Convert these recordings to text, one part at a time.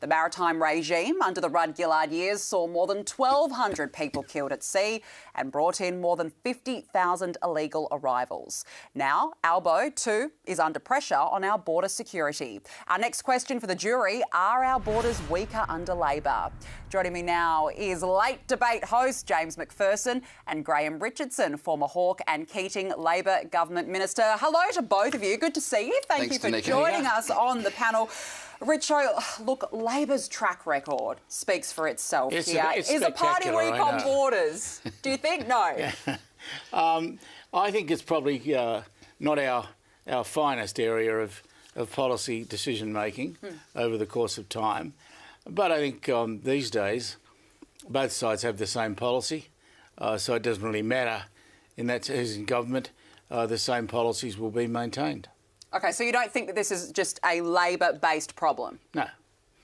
The maritime regime under the Rudd-Gillard years saw more than 1,200 people killed at sea and brought in more than 50,000 illegal arrivals. Now, Albo too is under pressure on our border security. Our next question for the jury: are our borders weaker under Labor? Joining me now is late debate host James McPherson and Graham Richardson, former Hawke and Keating Labor Government Minister. Hello to both of you. Good to see you. Thank you for joining us on the panel. Richo, look, Labor's track record speaks for itself here. Is a party weak on borders? Do you think? No. I think it's probably not our finest area of policy decision-making over the course of time. But I think these days both sides have the same policy, so it doesn't really matter in that who's in government, the same policies will be maintained. OK, so you don't think that this is just a Labor-based problem?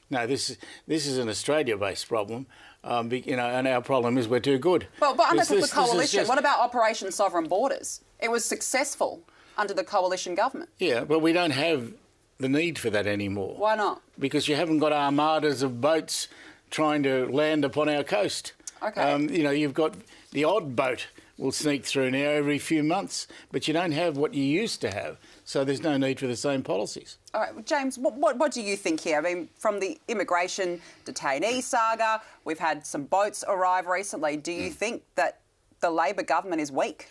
No, this is an Australia-based problem, and our problem is we're too good. But under the coalition, what about Operation Sovereign Borders? It was successful under the coalition government. Yeah, but we don't have the need for that anymore. Why not? Because you haven't got armadas of boats trying to land upon our coast. OK. You've got the odd boat will sneak through now every few months, but you don't have what you used to have, so there's no need for the same policies. All right, James, what do you think here? I mean, from the immigration detainee saga, we've had some boats arrive recently. Do you think that the Labor government is weak?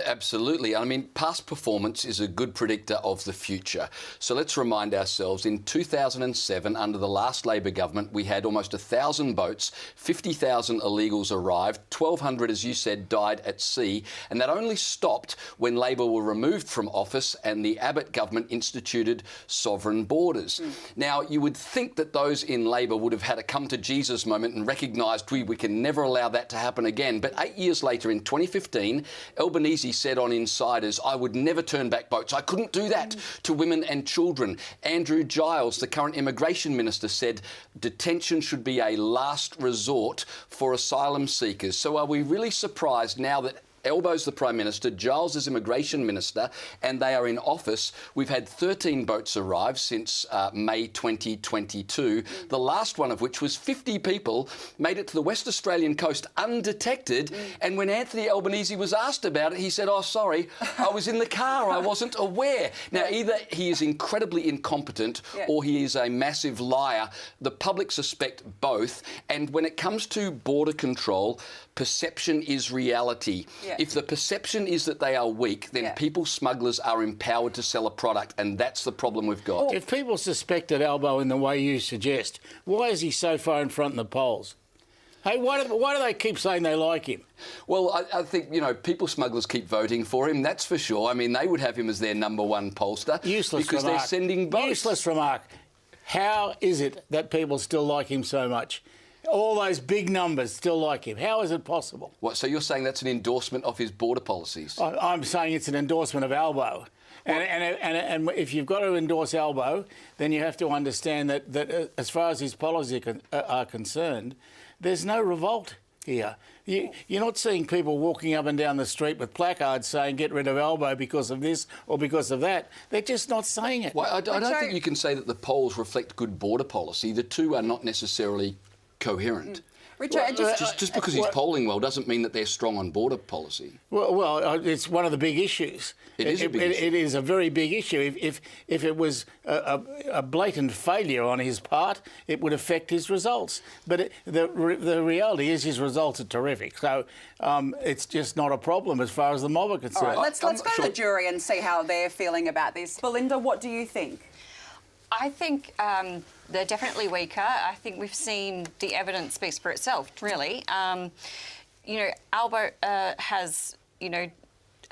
Absolutely. I mean, past performance is a good predictor of the future. So let's remind ourselves, in 2007, under the last Labor government, we had almost 1,000 boats, 50,000 illegals arrived, 1,200, as you said, died at sea, and that only stopped when Labor were removed from office and the Abbott government instituted sovereign borders. Now, you would think that those in Labor would have had a come-to-Jesus moment and recognised we can never allow that to happen again. But 8 years later, in 2015, Albanese said on Insiders, I would never turn back boats. I couldn't do that to women and children. Andrew Giles, the current immigration minister, said detention should be a last resort for asylum seekers. So are we really surprised now that Albo's the Prime Minister, Giles is Immigration Minister, and they are in office? We've had 13 boats arrive since May 2022, the last one of which was 50 people made it to the West Australian coast undetected, and when Anthony Albanese was asked about it, he said, oh, sorry, I was in the car, I wasn't aware. Now, either he is incredibly incompetent or he is a massive liar. The public suspect both, and when it comes to border control, perception is reality. If the perception is that they are weak, then people smugglers are empowered to sell a product, and that's the problem we've got. If people suspected Albo in the way you suggest, why is he so far in front in the polls? Hey, why do they keep saying they like him? Well, I think, people smugglers keep voting for him, that's for sure. I mean, they would have him as their #1 pollster. Useless because remark. They're sending boats. Useless remark. How is it that people still like him so much? All those big numbers still like him. How is it possible? What, so you're saying that's an endorsement of his border policies? I'm saying it's an endorsement of Albo. And if you've got to endorse Albo, then you have to understand that as far as his policies are concerned, there's no revolt here. You're not seeing people walking up and down the street with placards saying get rid of Albo because of this or because of that. They're just not saying it. Well, I don't think you can say that the polls reflect good border policy. The two are not necessarily coherent. Richard, just because he's polling well doesn't mean that they're strong on border policy. Well, it's one of the big issues. It is a big issue. It is a very big issue. If it was a blatant failure on his part, it would affect his results. But the reality is his results are terrific. So it's just not a problem as far as the mob are concerned. All right, let's go to the jury and see how they're feeling about this. Belinda, what do you think? I think they're definitely weaker. I think we've seen the evidence speaks for itself, really. Albo has,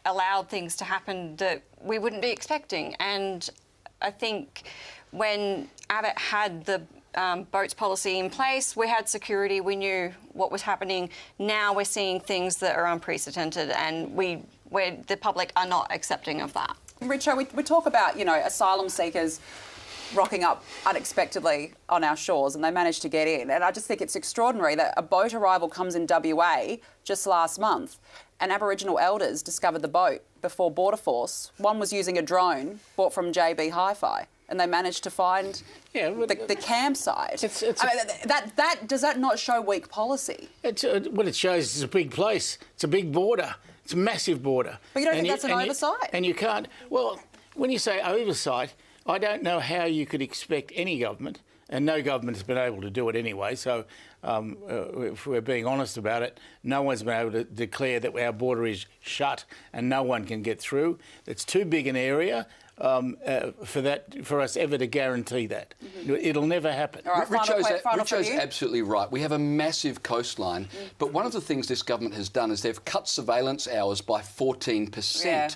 allowed things to happen that we wouldn't be expecting. And I think when Abbott had the boats policy in place, we had security, we knew what was happening. Now we're seeing things that are unprecedented, and the public are not accepting of that. Richo, we talk about, asylum seekers rocking up unexpectedly on our shores, and they managed to get in. And I just think it's extraordinary that a boat arrival comes in WA just last month, and Aboriginal elders discovered the boat before Border Force. One was using a drone bought from JB Hi-Fi. and they managed to find the campsite. Does that not show weak policy? What it shows is a big place. It's a big border. It's a massive border. But you don't think that's an oversight? And you can't... Well, when you say oversight, I don't know how you could expect any government, and no government has been able to do it anyway, so if we're being honest about it, no one's been able to declare that our border is shut and no one can get through. It's too big an area for us ever to guarantee that. It'll never happen. Right, Richo's absolutely right. We have a massive coastline, but one of the things this government has done is they've cut surveillance hours by 14%. Yeah.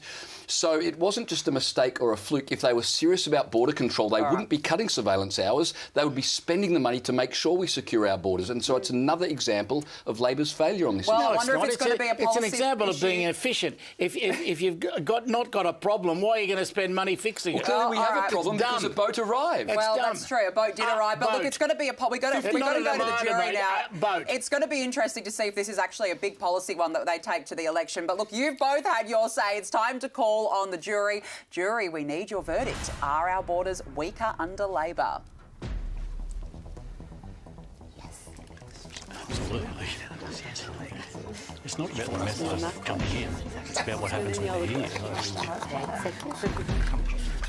So it wasn't just a mistake or a fluke. If they were serious about border control, they wouldn't be cutting surveillance hours. They would be spending the money to make sure we secure our borders. And so it's another example of Labor's failure on this issue. I wonder if it's going to be a policy It's an example issue. of being efficient. If you've not got a problem, why are you going to spend money fixing it? Well, clearly we have a problem because a boat arrived. That's true. A boat did arrive, but look, it's going to be we've got to go to the jury now. It's going to be interesting to see if this is actually a big policy one that they take to the election. But look, you've both had your say. It's time to call on the jury. Jury, we need your verdict. Are our borders weaker under Labor? Yes. Absolutely. It's not about the method of coming in. It's about what happens when they're here.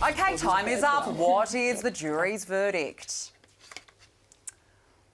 OK, time is up. What is the jury's verdict?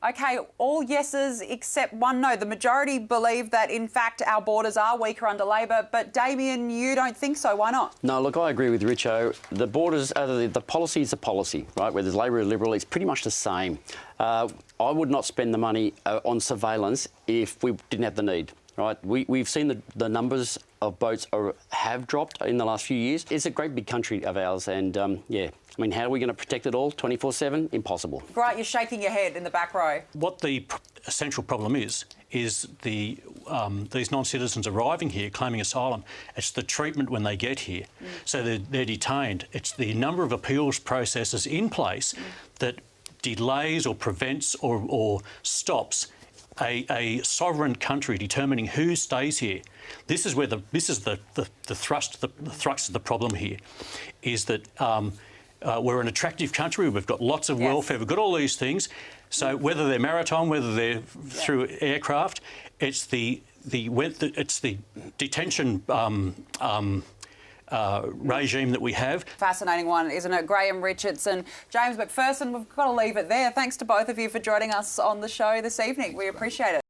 OK, all yeses except one no. The majority believe that, in fact, our borders are weaker under Labor. But, Damien, you don't think so. Why not? No, look, I agree with Richo. The borders, the policy is a policy, right? Whether it's Labor or Liberal, it's pretty much the same. I would not spend the money on surveillance if we didn't have the need. Right, we've seen the numbers of boats have dropped in the last few years. It's a great big country of ours, and yeah, I mean, how are we going to protect it all 24/7? Impossible. Right, you're shaking your head in the back row. What the essential problem is these non-citizens arriving here claiming asylum. It's the treatment when they get here. So they're detained. It's the number of appeals processes in place that delays or prevents or stops a sovereign country determining who stays here. This is where the thrust of the problem here is that we're an attractive country. We've got lots of welfare. We've got all these things. So whether they're maritime, whether they're through aircraft, it's the detention regime that we have. Fascinating one, isn't it? Graham Richardson, James McPherson, we've got to leave it there. Thanks to both of you for joining us on the show this evening. We appreciate it.